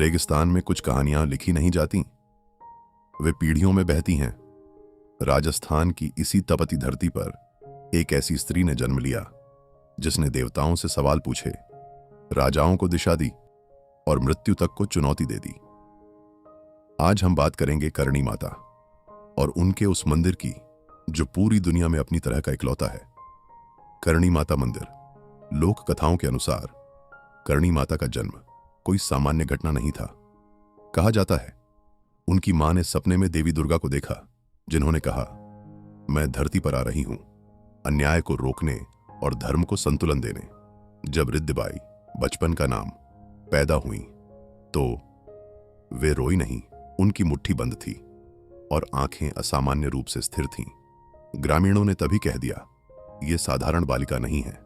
रेगिस्तान में कुछ कहानियां लिखी नहीं जाती, वे पीढ़ियों में बहती हैं। राजस्थान की इसी तपती धरती पर एक ऐसी स्त्री ने जन्म लिया जिसने देवताओं से सवाल पूछे, राजाओं को दिशा दी और मृत्यु तक को चुनौती दे दी। आज हम बात करेंगे करणी माता और उनके उस मंदिर की जो पूरी दुनिया में अपनी तरह का इकलौता है। करणी माता मंदिर। लोक कथाओं के अनुसार करणी माता का जन्म कोई सामान्य घटना नहीं था। कहा जाता है उनकी मां ने सपने में देवी दुर्गा को देखा, जिन्होंने कहा, मैं धरती पर आ रही हूं अन्याय को रोकने और धर्म को संतुलन देने। जब रिद्धिबाई, बचपन का नाम, पैदा हुई तो वे रोई नहीं, उनकी मुट्ठी बंद थी और आंखें असामान्य रूप से स्थिर थीं। ग्रामीणों ने तभी कह दिया, ये साधारण बालिका नहीं है।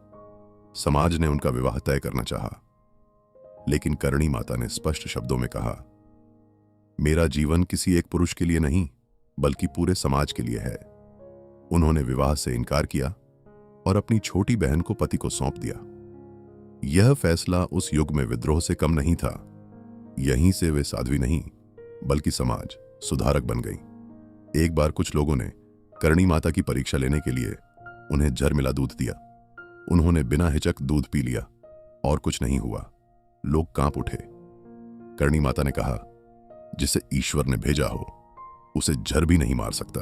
समाज ने उनका विवाह तय करना चाहा, लेकिन करणी माता ने स्पष्ट शब्दों में कहा, मेरा जीवन किसी एक पुरुष के लिए नहीं बल्कि पूरे समाज के लिए है। उन्होंने विवाह से इनकार किया और अपनी छोटी बहन को पति को सौंप दिया। यह फैसला उस युग में विद्रोह से कम नहीं था। यहीं से वे साध्वी नहीं बल्कि समाज सुधारक बन गई। एक बार कुछ लोगों ने करणी माता की परीक्षा लेने के लिए उन्हें जर मिला दूध दिया। उन्होंने बिना हिचक दूध पी लिया और कुछ नहीं हुआ। लोग कांप उठे। करणी माता ने कहा, जिसे ईश्वर ने भेजा हो उसे झर भी नहीं मार सकता।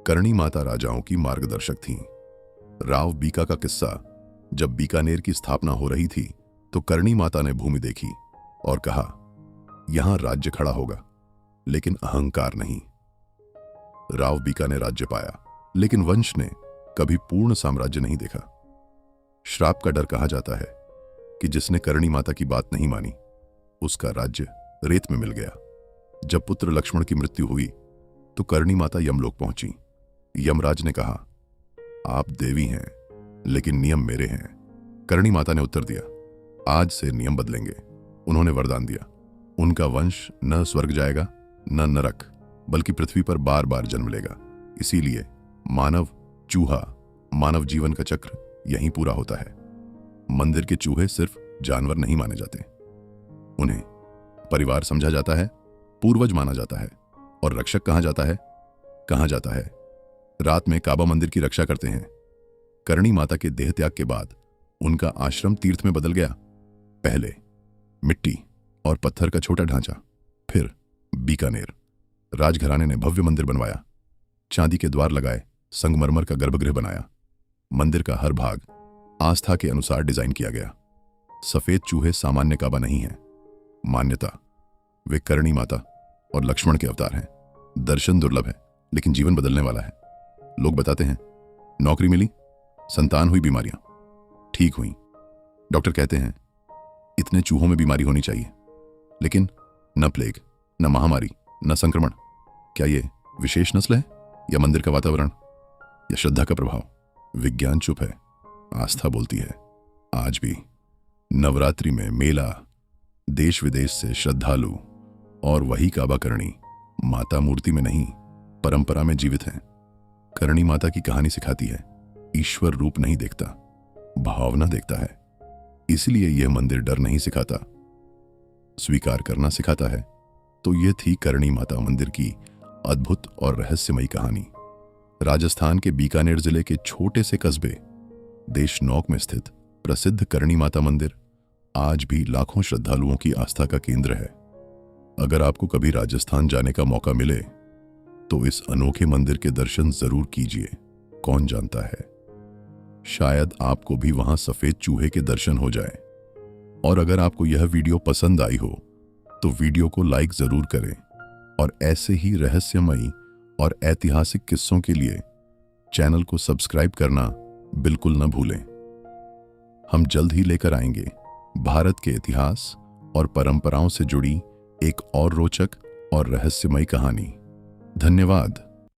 करणी माता राजाओं की मार्गदर्शक थीं। राव बीका का किस्सा। जब बीकानेर की स्थापना हो रही थी तो करणी माता ने भूमि देखी और कहा, यहां राज्य खड़ा होगा लेकिन अहंकार नहीं। राव बीका ने राज्य पाया, लेकिन वंश ने कभी पूर्ण साम्राज्य नहीं देखा। श्राप का डर कहा जाता है कि जिसने करणी माता की बात नहीं मानी उसका राज्य रेत में मिल गया। जब पुत्र लक्ष्मण की मृत्यु हुई तो करणी माता यमलोक पहुंची। यमराज ने कहा, आप देवी हैं लेकिन नियम मेरे हैं। करणी माता ने उत्तर दिया, आज से नियम बदलेंगे। उन्होंने वरदान दिया, उनका वंश न स्वर्ग जाएगा न नरक बल्कि पृथ्वी पर बार बार जन्म लेगा। इसीलिए मानव चूहा, मानव जीवन का चक्र यहीं पूरा होता है। मंदिर के चूहे सिर्फ जानवर नहीं माने जाते, उन्हें परिवार समझा जाता है, पूर्वज माना जाता है और रक्षक कहा जाता है। रात में काबा मंदिर की रक्षा करते हैं। करणी माता के देह त्याग के बाद उनका आश्रम तीर्थ में बदल गया। पहले मिट्टी और पत्थर का छोटा ढांचा, फिर बीकानेर राजघराने ने भव्य मंदिर बनवाया, चांदी के द्वार लगाए, संगमरमर का गर्भगृह बनाया। मंदिर का हर भाग आस्था के अनुसार डिजाइन किया गया। सफेद चूहे सामान्य काबा नहीं है। मान्यता, वे करणी माता और लक्ष्मण के अवतार हैं। दर्शन दुर्लभ है लेकिन जीवन बदलने वाला है। लोग बताते हैं, नौकरी मिली, संतान हुई, बीमारियां ठीक हुई। डॉक्टर कहते हैं इतने चूहों में बीमारी होनी चाहिए, लेकिन न प्लेग, न महामारी, न संक्रमण। क्या ये विशेष नस्ल है या मंदिर का वातावरण या श्रद्धा का प्रभाव? विज्ञान चुप है, आस्था बोलती है। आज भी नवरात्रि में मेला, देश विदेश से श्रद्धालु और वही काबा करणी माता मूर्ति में नहीं परंपरा में जीवित हैं। करणी माता की कहानी सिखाती है, ईश्वर रूप नहीं देखता, भावना देखता है। इसलिए यह मंदिर डर नहीं सिखाता, स्वीकार करना सिखाता है। तो यह थी करणी माता मंदिर की अद्भुत और रहस्यमयी कहानी। राजस्थान के बीकानेर जिले के छोटे से कस्बे देशनौक में स्थित प्रसिद्ध करणी माता मंदिर आज भी लाखों श्रद्धालुओं की आस्था का केंद्र है। अगर आपको कभी राजस्थान जाने का मौका मिले तो इस अनोखे मंदिर के दर्शन जरूर कीजिए। कौन जानता है, शायद आपको भी वहां सफेद चूहे के दर्शन हो जाए। और अगर आपको यह वीडियो पसंद आई हो तो वीडियो को लाइक जरूर करें और ऐसे ही रहस्यमयी और ऐतिहासिक किस्सों के लिए चैनल को सब्सक्राइब करना बिल्कुल न भूलें। हम जल्द ही लेकर आएंगे भारत के इतिहास और परंपराओं से जुड़ी एक और रोचक और रहस्यमयी कहानी। धन्यवाद।